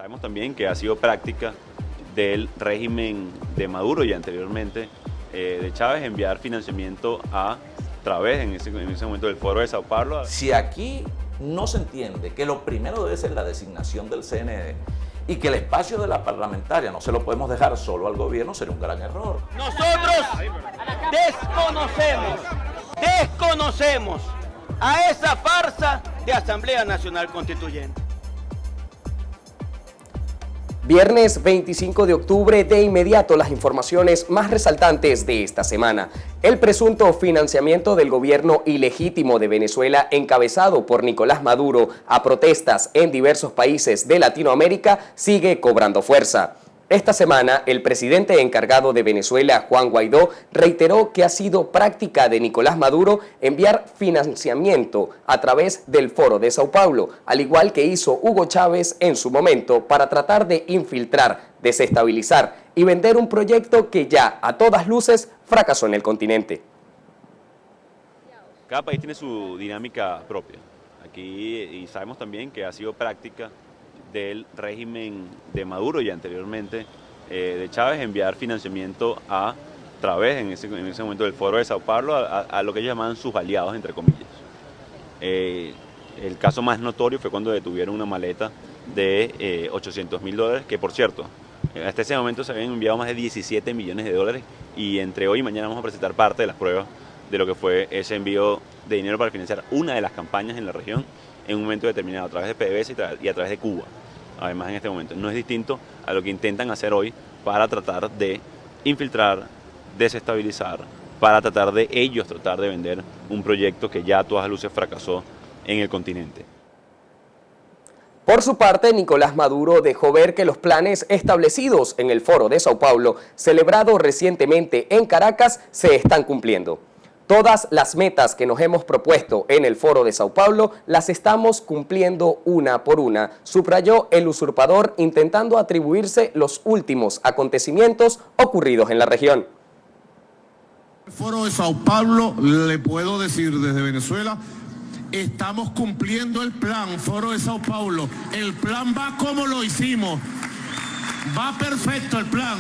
Sabemos también que ha sido práctica del régimen de Maduro y anteriormente de Chávez enviar financiamiento a través en ese momento del Foro de Sao Paulo. Si aquí no se entiende que lo primero debe ser la designación del CNE y que el espacio de la parlamentaria no se lo podemos dejar solo al gobierno, sería un gran error. Nosotros desconocemos a esa farsa de Asamblea Nacional Constituyente. Viernes 25 de octubre, de inmediato las informaciones más resaltantes de esta semana. El presunto financiamiento del gobierno ilegítimo de Venezuela encabezado por Nicolás Maduro a protestas en diversos países de Latinoamérica sigue cobrando fuerza. Esta semana, el presidente encargado de Venezuela, Juan Guaidó, reiteró que ha sido práctica de Nicolás Maduro enviar financiamiento a través del Foro de Sao Paulo, al igual que hizo Hugo Chávez en su momento para tratar de infiltrar, desestabilizar y vender un proyecto que ya a todas luces fracasó en el continente. Cada país tiene su dinámica propia. Aquí y sabemos también que ha sido práctica del régimen de Maduro y anteriormente de Chávez enviar financiamiento a través en ese momento del Foro de Sao Paulo a lo que ellos llamaban sus aliados, entre comillas. El caso más notorio fue cuando detuvieron una maleta de $800.000, que por cierto, hasta ese momento se habían enviado más de 17 millones de dólares y entre hoy y mañana vamos a presentar parte de las pruebas de lo que fue ese envío de dinero para financiar una de las campañas en la región en un momento determinado a través de PDVSA y a través de Cuba. Además, en este momento no es distinto a lo que intentan hacer hoy para tratar de infiltrar, desestabilizar, para tratar de vender un proyecto que ya a todas luces fracasó en el continente. Por su parte, Nicolás Maduro dejó ver que los planes establecidos en el Foro de Sao Paulo, celebrado recientemente en Caracas, se están cumpliendo. Todas las metas que nos hemos propuesto en el Foro de Sao Paulo las estamos cumpliendo una por una, subrayó el usurpador intentando atribuirse los últimos acontecimientos ocurridos en la región. El Foro de Sao Paulo, le puedo decir desde Venezuela, estamos cumpliendo el plan, Foro de Sao Paulo. El plan va como lo hicimos, va perfecto el plan.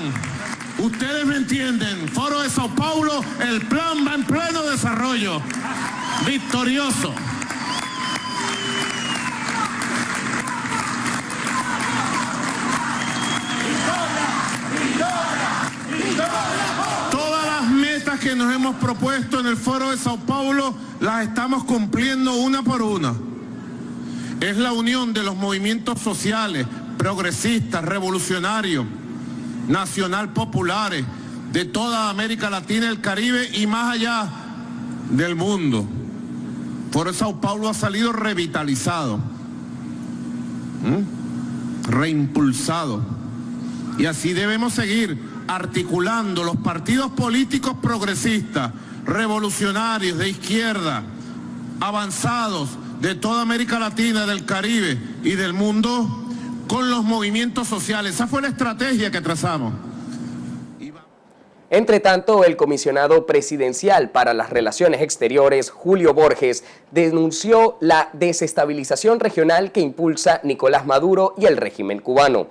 Ustedes me entienden, Foro de Sao Paulo, el plan va en pleno desarrollo, victorioso. Todas las metas que nos hemos propuesto en el Foro de Sao Paulo las estamos cumpliendo una por una. Es la unión de los movimientos sociales, progresistas, revolucionarios, nacional populares de toda América Latina, el Caribe y más allá del mundo. Por eso Sao Paulo ha salido revitalizado, reimpulsado, y así debemos seguir articulando los partidos políticos progresistas, revolucionarios, de izquierda, avanzados de toda América Latina, del Caribe y del mundo, con los movimientos sociales. Esa fue la estrategia que trazamos. Entre tanto, el comisionado presidencial para las Relaciones Exteriores, Julio Borges, denunció la desestabilización regional que impulsa Nicolás Maduro y el régimen cubano.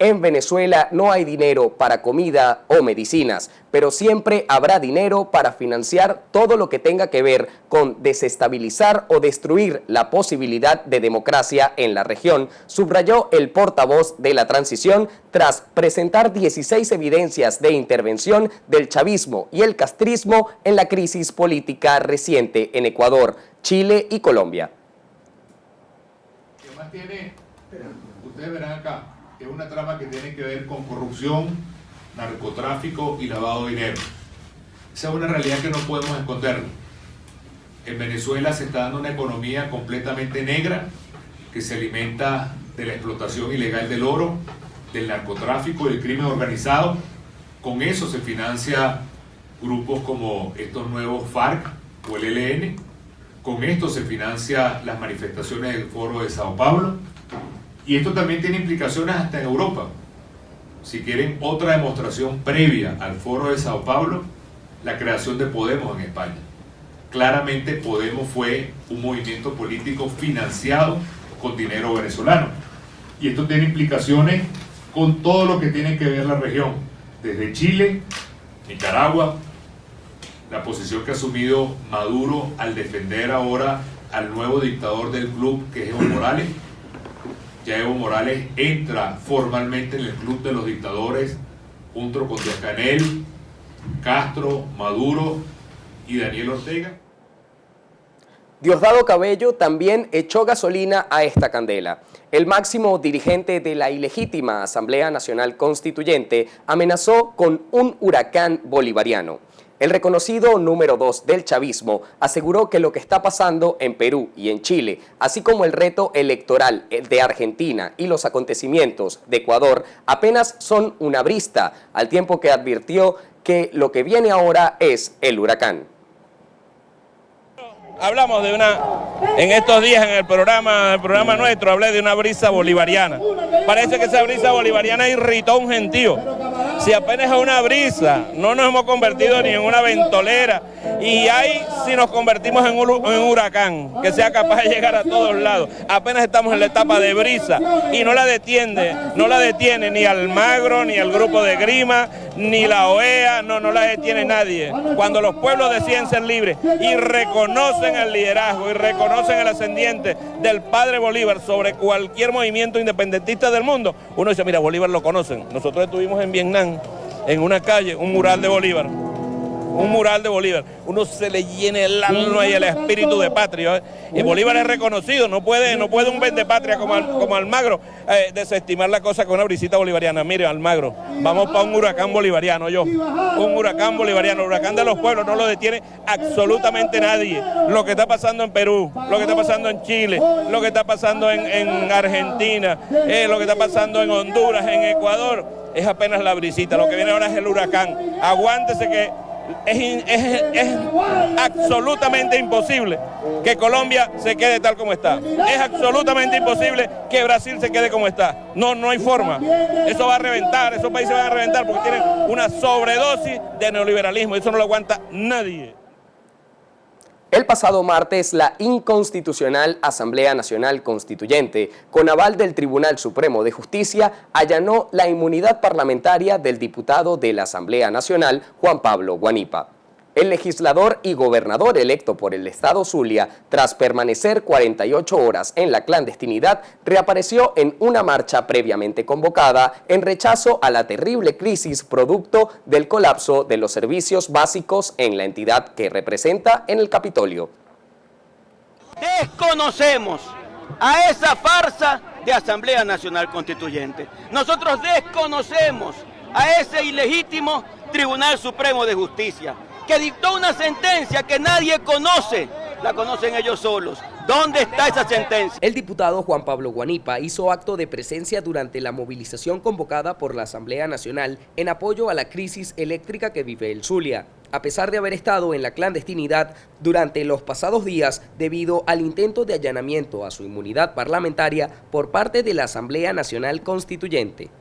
En Venezuela no hay dinero para comida o medicinas, pero siempre habrá dinero para financiar todo lo que tenga que ver con desestabilizar o destruir la posibilidad de democracia en la región, subrayó el portavoz de la transición tras presentar 16 evidencias de intervención del chavismo y el castrismo en la crisis política reciente en Ecuador, Chile y Colombia. ¿Qué más tiene? Ustedes verán acá. Es una trama que tiene que ver con corrupción, narcotráfico y lavado de dinero. Esa es una realidad que no podemos esconder. En Venezuela se está dando una economía completamente negra que se alimenta de la explotación ilegal del oro, del narcotráfico y del crimen organizado. Con eso se financia grupos como estos nuevos FARC o el ELN. Con esto se financia las manifestaciones del Foro de Sao Paulo. Y esto también tiene implicaciones hasta en Europa. Si quieren otra demostración previa al Foro de Sao Paulo, la creación de Podemos en España. Claramente Podemos fue un movimiento político financiado con dinero venezolano. y esto tiene implicaciones con todo lo que tiene que ver la región, desde Chile, Nicaragua, la posición que ha asumido Maduro al defender ahora al nuevo dictador del club, que es Evo Morales. Ya Evo Morales entra formalmente en el club de los dictadores junto con Díaz-Canel, Castro, Maduro y Daniel Ortega. Diosdado Cabello también echó gasolina a esta candela. El máximo dirigente de la ilegítima Asamblea Nacional Constituyente amenazó con un huracán bolivariano. El reconocido número 2 del chavismo aseguró que lo que está pasando en Perú y en Chile, así como el reto electoral de Argentina y los acontecimientos de Ecuador, apenas son una brisa, al tiempo que advirtió que lo que viene ahora es el huracán. Hablamos de en estos días en el programa nuestro, hablé de una brisa bolivariana. Parece que esa brisa bolivariana irritó a un gentío. Si apenas es una brisa, no nos hemos convertido ni en una ventolera. Y ahí si nos convertimos en un huracán, que sea capaz de llegar a todos lados. Apenas estamos en la etapa de brisa y no la detiene ni Almagro, ni el grupo de Grima, ni la OEA, no la detiene nadie. Cuando los pueblos deciden ser libres y reconocen el liderazgo y reconocen el ascendiente del padre Bolívar sobre cualquier movimiento independentista del mundo, uno dice, mira, Bolívar lo conocen. Nosotros estuvimos en Vietnam, en una calle, un mural de Bolívar. Uno se le llena el alma y el espíritu de patria. Y Bolívar es reconocido, no puede un vendepatria como Almagro desestimar la cosa con una brisita bolivariana. Mire, Almagro, vamos para un huracán bolivariano, un huracán bolivariano, huracán de los pueblos, no lo detiene absolutamente nadie. Lo que está pasando en Perú, lo que está pasando en Chile, lo que está pasando en Argentina, lo que está pasando en Honduras, en Ecuador, es apenas la brisita. Lo que viene ahora es el huracán. Aguántese que es absolutamente imposible que Colombia se quede tal como está. Es absolutamente imposible que Brasil se quede como está. No hay forma. Eso va a reventar, esos países van a reventar porque tienen una sobredosis de neoliberalismo. Eso no lo aguanta nadie. El pasado martes, la inconstitucional Asamblea Nacional Constituyente, con aval del Tribunal Supremo de Justicia, allanó la inmunidad parlamentaria del diputado de la Asamblea Nacional, Juan Pablo Guanipa. El legislador y gobernador electo por el estado Zulia, tras permanecer 48 horas en la clandestinidad, reapareció en una marcha previamente convocada en rechazo a la terrible crisis producto del colapso de los servicios básicos en la entidad que representa en el Capitolio. Desconocemos a esa farsa de Asamblea Nacional Constituyente. Nosotros desconocemos a ese ilegítimo Tribunal Supremo de Justicia, que dictó una sentencia que nadie conoce, la conocen ellos solos. ¿Dónde está esa sentencia? El diputado Juan Pablo Guanipa hizo acto de presencia durante la movilización convocada por la Asamblea Nacional en apoyo a la crisis eléctrica que vive el Zulia, a pesar de haber estado en la clandestinidad durante los pasados días debido al intento de allanamiento a su inmunidad parlamentaria por parte de la Asamblea Nacional Constituyente.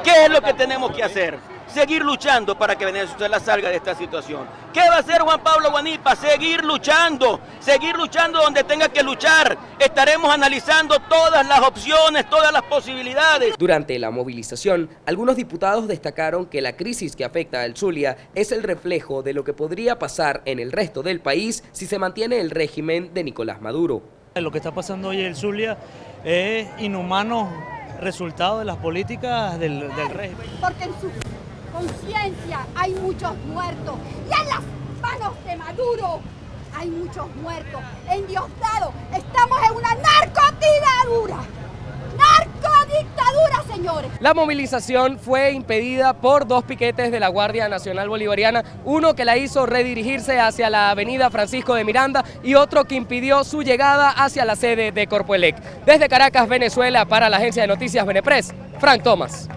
¿Qué es lo que tenemos que hacer? Seguir luchando para que Venezuela salga de esta situación. ¿Qué va a hacer Juan Pablo Guanipa? Seguir luchando donde tenga que luchar. Estaremos analizando todas las opciones, todas las posibilidades. Durante la movilización, algunos diputados destacaron que la crisis que afecta al Zulia es el reflejo de lo que podría pasar en el resto del país si se mantiene el régimen de Nicolás Maduro. Lo que está pasando hoy en el Zulia es inhumano, resultado de las políticas del régimen. Porque en su conciencia hay muchos muertos y en las manos de Maduro hay muchos muertos. En Diosdado estamos en una narcodictadura. ¡Narcodictadura, señores! La movilización fue impedida por dos piquetes de la Guardia Nacional Bolivariana, uno que la hizo redirigirse hacia la avenida Francisco de Miranda y otro que impidió su llegada hacia la sede de Corpoelec. Desde Caracas, Venezuela, para la agencia de noticias Venepress, Frank Thomas.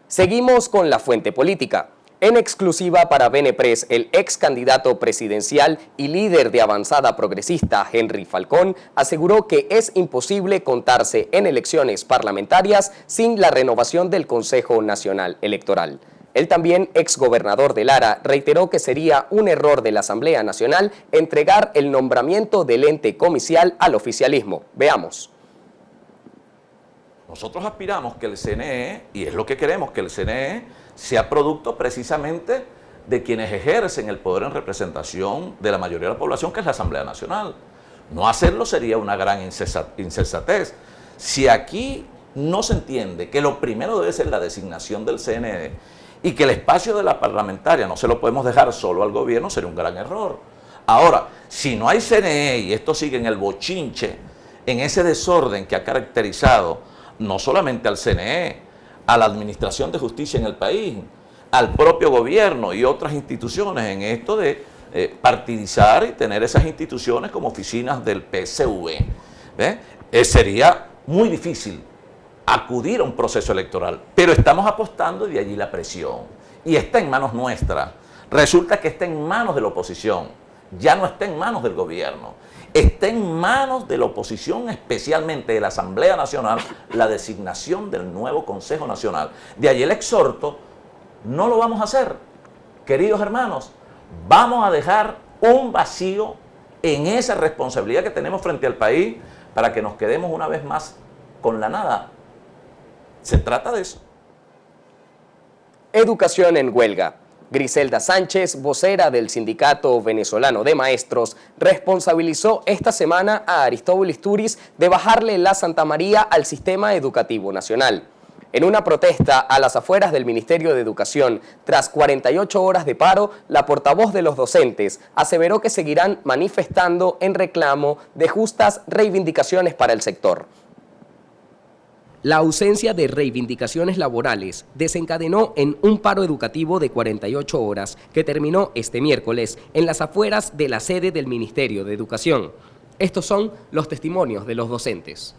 Seguimos con la fuente política. En exclusiva para Venepress, el ex candidato presidencial y líder de Avanzada Progresista, Henry Falcón, aseguró que es imposible contarse en elecciones parlamentarias sin la renovación del Consejo Nacional Electoral. El también exgobernador de Lara reiteró que sería un error de la Asamblea Nacional entregar el nombramiento del ente comicial al oficialismo. Veamos. Nosotros aspiramos que el CNE, y es lo que queremos, que el CNE sea producto precisamente de quienes ejercen el poder en representación de la mayoría de la población, que es la Asamblea Nacional. No hacerlo sería una gran insensatez. Si aquí no se entiende que lo primero debe ser la designación del CNE y que el espacio de la parlamentaria no se lo podemos dejar solo al gobierno, sería un gran error. Ahora, si no hay CNE y esto sigue en el bochinche, en ese desorden que ha caracterizado no solamente al CNE, a la Administración de Justicia en el país, al propio gobierno y otras instituciones en esto de partidizar y tener esas instituciones como oficinas del PSV, sería muy difícil acudir a un proceso electoral, pero estamos apostando y de allí la presión. Y está en manos nuestras. Resulta que está en manos de la oposición, ya no está en manos del gobierno. Está en manos de la oposición, especialmente de la Asamblea Nacional, la designación del nuevo Consejo Nacional. De allí el exhorto, no lo vamos a hacer. Queridos hermanos, vamos a dejar un vacío en esa responsabilidad que tenemos frente al país para que nos quedemos una vez más con la nada. Se trata de eso. Educación en huelga. Griselda Sánchez, vocera del Sindicato Venezolano de Maestros, responsabilizó esta semana a Aristóbulo Istúriz de bajarle la Santa María al sistema educativo nacional. En una protesta a las afueras del Ministerio de Educación, tras 48 horas de paro, la portavoz de los docentes aseveró que seguirán manifestando en reclamo de justas reivindicaciones para el sector. La ausencia de reivindicaciones laborales desencadenó en un paro educativo de 48 horas que terminó este miércoles en las afueras de la sede del Ministerio de Educación. Estos son los testimonios de los docentes.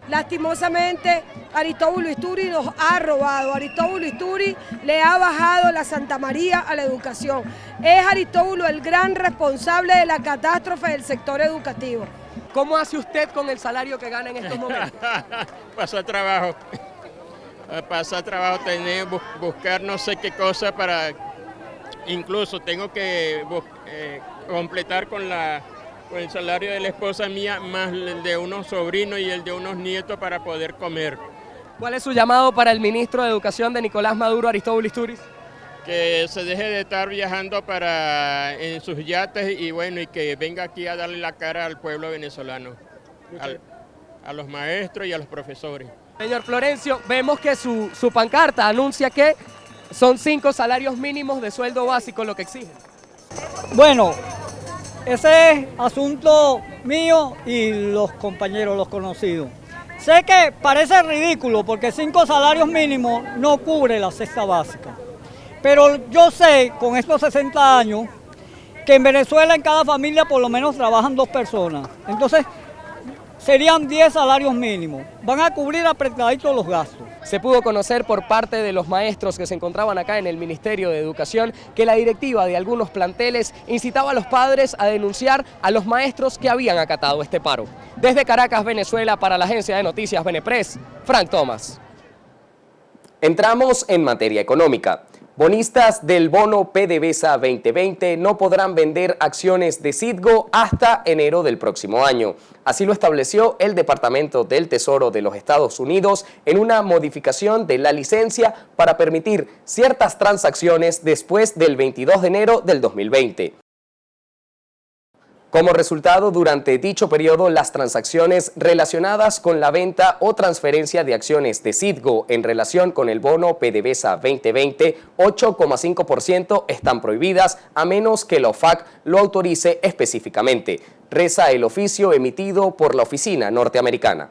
Lastimosamente, Aristóbulo Istúriz nos ha robado. Aristóbulo Istúriz le ha bajado la Santa María a la educación. Es Aristóbulo el gran responsable de la catástrofe del sector educativo. ¿Cómo hace usted con el salario que gana en estos momentos? Pasar trabajo, tener buscar no sé qué cosa para, incluso tengo que completar con el salario de la esposa mía, más el de unos sobrinos y el de unos nietos para poder comer. ¿Cuál es su llamado para el ministro de Educación de Nicolás Maduro, Aristóbulo Istúriz? Que se deje de estar viajando en sus yates y bueno, y que venga aquí a darle la cara al pueblo venezolano, a los maestros y a los profesores. Señor Florencio, vemos que su pancarta anuncia que son 5 salarios mínimos de sueldo básico lo que exigen. Bueno, ese es asunto mío y los compañeros, los conocidos. Sé que parece ridículo porque 5 salarios mínimos no cubre la cesta básica. Pero yo sé, con estos 60 años, que en Venezuela en cada familia por lo menos trabajan 2 personas. Entonces, serían 10 salarios mínimos. Van a cubrir apretaditos los gastos. Se pudo conocer por parte de los maestros que se encontraban acá en el Ministerio de Educación que la directiva de algunos planteles incitaba a los padres a denunciar a los maestros que habían acatado este paro. Desde Caracas, Venezuela, para la agencia de noticias Venepress, Frank Thomas. Entramos en materia económica. Bonistas del bono PDVSA 2020 no podrán vender acciones de Citgo hasta enero del próximo año. Así lo estableció el Departamento del Tesoro de los Estados Unidos en una modificación de la licencia para permitir ciertas transacciones después del 22 de enero del 2020. Como resultado, durante dicho periodo, las transacciones relacionadas con la venta o transferencia de acciones de Citgo en relación con el bono PDVSA 2020, 8,5% están prohibidas a menos que la OFAC lo autorice específicamente, reza el oficio emitido por la oficina norteamericana.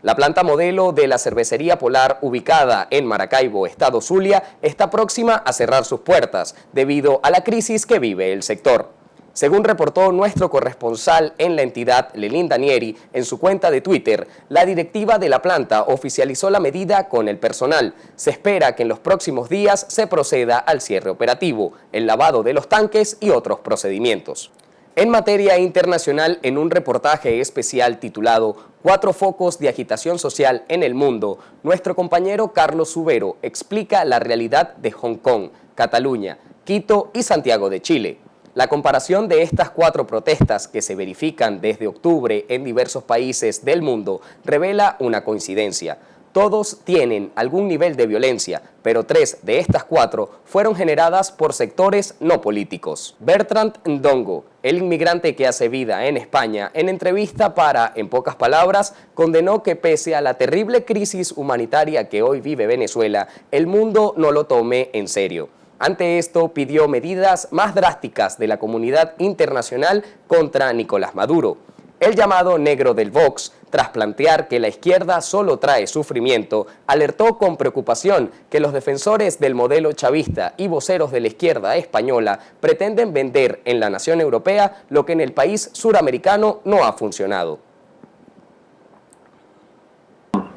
La planta modelo de la cervecería Polar, ubicada en Maracaibo, estado Zulia, está próxima a cerrar sus puertas debido a la crisis que vive el sector. Según reportó nuestro corresponsal en la entidad, Lelín Danieri, en su cuenta de Twitter, la directiva de la planta oficializó la medida con el personal. Se espera que en los próximos días se proceda al cierre operativo, el lavado de los tanques y otros procedimientos. En materia internacional, en un reportaje especial titulado 4 focos de agitación social en el mundo, nuestro compañero Carlos Subero explica la realidad de Hong Kong, Cataluña, Quito y Santiago de Chile. La comparación de estas 4 protestas que se verifican desde octubre en diversos países del mundo revela una coincidencia. Todos tienen algún nivel de violencia, pero 3 de estas 4 fueron generadas por sectores no políticos. Bertrand Ndongo, el inmigrante que hace vida en España, en entrevista para En Pocas Palabras, condenó que pese a la terrible crisis humanitaria que hoy vive Venezuela, el mundo no lo tome en serio. Ante esto, pidió medidas más drásticas de la comunidad internacional contra Nicolás Maduro. El llamado negro del Vox, tras plantear que la izquierda solo trae sufrimiento, alertó con preocupación que los defensores del modelo chavista y voceros de la izquierda española pretenden vender en la nación europea lo que en el país suramericano no ha funcionado.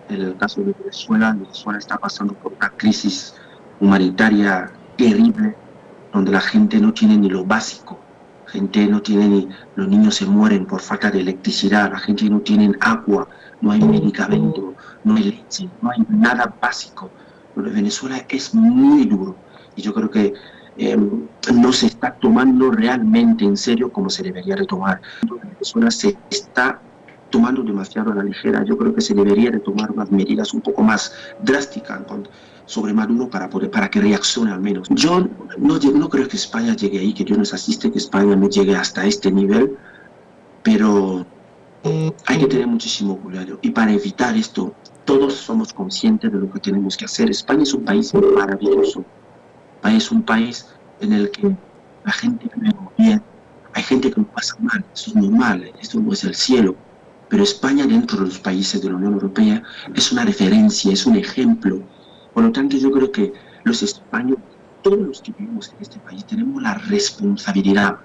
En el caso de Venezuela está pasando por una crisis humanitaria terrible, donde la gente no tiene ni lo básico. La gente no tiene ni, los niños se mueren por falta de electricidad, la gente no tiene agua, no hay medicamento, no hay leche, no hay nada básico. Lo de Venezuela es muy duro y yo creo que no se está tomando realmente en serio como se debería de tomar. Venezuela se está tomando demasiado a la ligera. Yo creo que se debería de tomar unas medidas un poco más drásticas sobre Maduro para que reaccione al menos. Yo no creo que España llegue ahí, que Dios nos asiste, que España no llegue hasta este nivel, pero hay que tener muchísimo cuidado. Y para evitar esto, todos somos conscientes de lo que tenemos que hacer. España es un país maravilloso. Es un país en el que la gente vive muy bien. Hay gente que lo pasa mal, eso es normal, esto no es el cielo. Pero España, dentro de los países de la Unión Europea, es una referencia, es un ejemplo. Por lo tanto, yo creo que los españoles, todos los que vivimos en este país, tenemos la responsabilidad,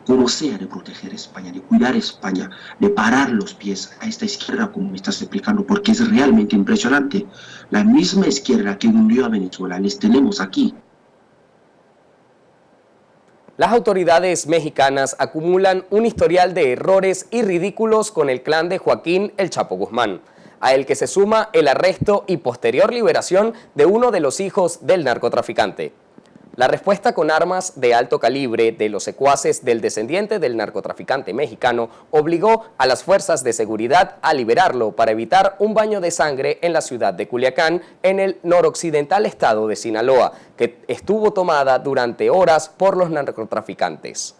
como sea, de proteger España, de cuidar España, de parar los pies a esta izquierda, como me estás explicando, porque es realmente impresionante. La misma izquierda que hundió a Venezuela, les tenemos aquí. Las autoridades mexicanas acumulan un historial de errores y ridículos con el clan de Joaquín El Chapo Guzmán, a el que se suma el arresto y posterior liberación de uno de los hijos del narcotraficante. La respuesta con armas de alto calibre de los secuaces del descendiente del narcotraficante mexicano obligó a las fuerzas de seguridad a liberarlo para evitar un baño de sangre en la ciudad de Culiacán, en el noroccidental estado de Sinaloa, que estuvo tomada durante horas por los narcotraficantes.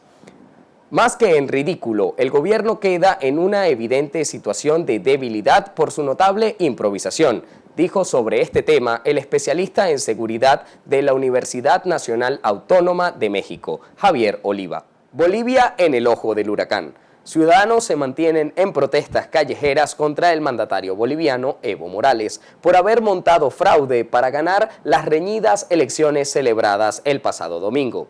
Más que en ridículo, el gobierno queda en una evidente situación de debilidad por su notable improvisación, dijo sobre este tema el especialista en seguridad de la Universidad Nacional Autónoma de México, Javier Oliva. Bolivia en el ojo del huracán. Ciudadanos se mantienen en protestas callejeras contra el mandatario boliviano Evo Morales por haber montado fraude para ganar las reñidas elecciones celebradas el pasado domingo.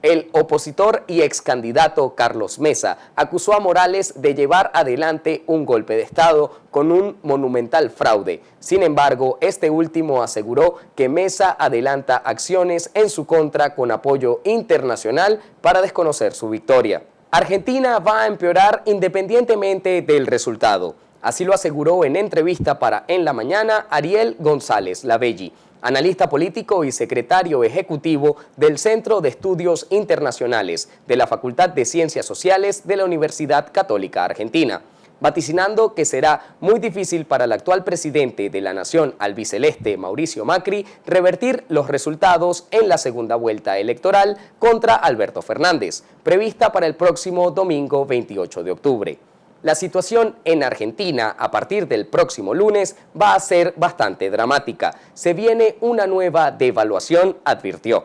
El opositor y ex candidato Carlos Mesa acusó a Morales de llevar adelante un golpe de Estado con un monumental fraude. Sin embargo, este último aseguró que Mesa adelanta acciones en su contra con apoyo internacional para desconocer su victoria. Argentina va a empeorar independientemente del resultado. Así lo aseguró en entrevista para En la Mañana Ariel González Labelli, analista político y secretario ejecutivo del Centro de Estudios Internacionales de la Facultad de Ciencias Sociales de la Universidad Católica Argentina, vaticinando que será muy difícil para el actual presidente de la nación albiceleste, Mauricio Macri, revertir los resultados en la segunda vuelta electoral contra Alberto Fernández, prevista para el próximo domingo 28 de octubre. La situación en Argentina a partir del próximo lunes va a ser bastante dramática. Se viene una nueva devaluación, advirtió.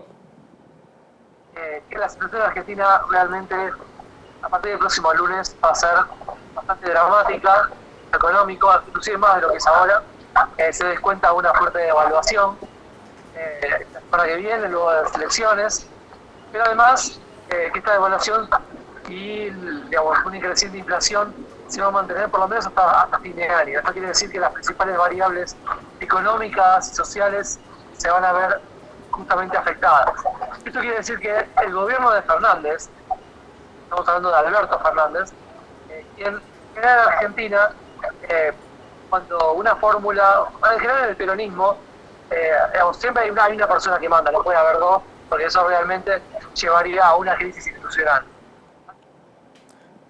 Que la situación en Argentina realmente a partir del próximo lunes va a ser bastante dramática, económico, inclusive más de lo que es ahora. Se descuenta una fuerte devaluación para que viene luego de las elecciones, pero además que esta devaluación y una creciente inflación se va a mantener por lo menos hasta fin de año. Esto quiere decir que las principales variables económicas y sociales se van a ver justamente afectadas. Esto quiere decir que el gobierno de Fernández, estamos hablando de Alberto Fernández, quien en Argentina, cuando una fórmula, en general en el peronismo, siempre hay una persona que manda, no puede haber dos, porque eso realmente llevaría a una crisis institucional.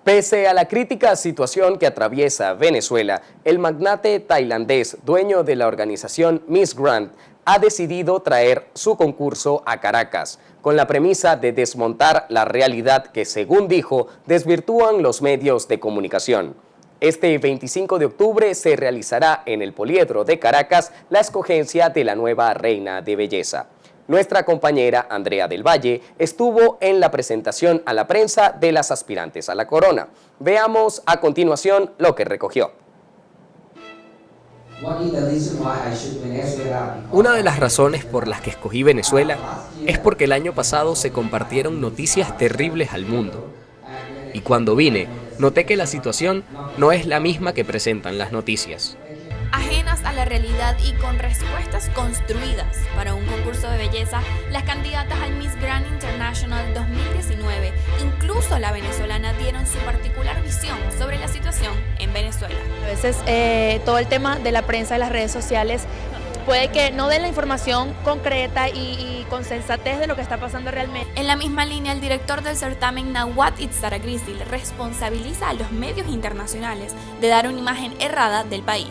Pese a la crítica situación que atraviesa Venezuela, el magnate tailandés, dueño de la organización Miss Grand, ha decidido traer su concurso a Caracas, con la premisa de desmontar la realidad que, según dijo, desvirtúan los medios de comunicación. Este 25 de octubre se realizará en el Poliedro de Caracas la escogencia de la nueva reina de belleza. Nuestra compañera Andrea del Valle estuvo en la presentación a la prensa de las aspirantes a la corona. Veamos a continuación lo que recogió. Una de las razones por las que escogí Venezuela es porque el año pasado se compartieron noticias terribles al mundo. Y cuando vine, noté que la situación no es la misma que presentan las noticias. Ajenas a la realidad y con respuestas construidas para un concurso de belleza, las candidatas al Miss Grand International 2019, incluso la venezolana, dieron su particular visión sobre la situación en Venezuela. A veces todo el tema de la prensa y las redes sociales puede que no den la información concreta y con sensatez de lo que está pasando realmente. En la misma línea, el director del certamen, Nawat Itzaragrisil, responsabiliza a los medios internacionales de dar una imagen errada del país.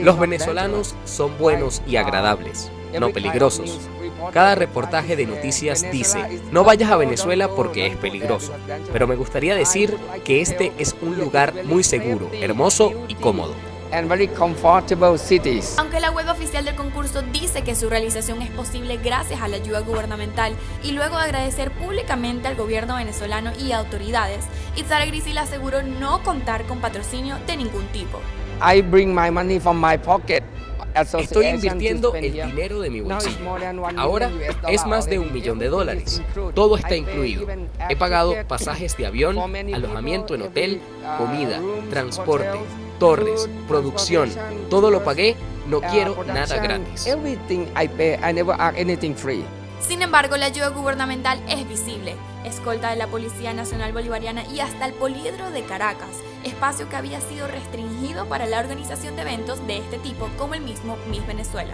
Los venezolanos son buenos y agradables, no peligrosos. Cada reportaje de noticias dice, no vayas a Venezuela porque es peligroso. Pero me gustaría decir que este es un lugar muy seguro, hermoso y cómodo. Aunque la web oficial del concurso dice que su realización es posible gracias a la ayuda gubernamental y luego de agradecer públicamente al gobierno venezolano y autoridades, Itzaragrisil aseguró no contar con patrocinio de ningún tipo. Estoy invirtiendo el dinero de mi bolsillo. Ahora es más de $1 millón. Todo está incluido. He pagado pasajes de avión, alojamiento en hotel, comida, transporte, torres, producción. Todo lo pagué, no quiero nada gratis. Sin embargo, la ayuda gubernamental es visible. Escolta de la Policía Nacional Bolivariana y hasta el Poliedro de Caracas, espacio que había sido restringido para la organización de eventos de este tipo, como el mismo Miss Venezuela.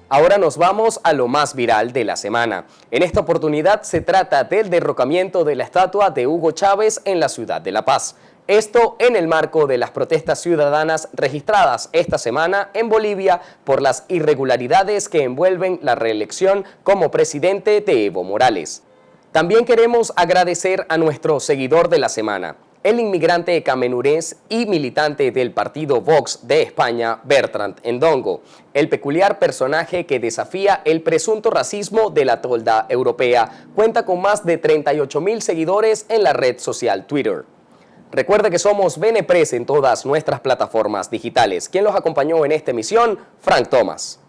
Ahora nos vamos a lo más viral de la semana. En esta oportunidad se trata del derrocamiento de la estatua de Hugo Chávez en la ciudad de La Paz. Esto en el marco de las protestas ciudadanas registradas esta semana en Bolivia por las irregularidades que envuelven la reelección como presidente de Evo Morales. También queremos agradecer a nuestro seguidor de la semana, el inmigrante camerunés y militante del partido Vox de España, Bertrand Ndongo, el peculiar personaje que desafía el presunto racismo de la tolda europea, cuenta con más de 38.000 seguidores en la red social Twitter. Recuerde que somos Venepress en todas nuestras plataformas digitales. Quien los acompañó en esta emisión, Frank Thomas.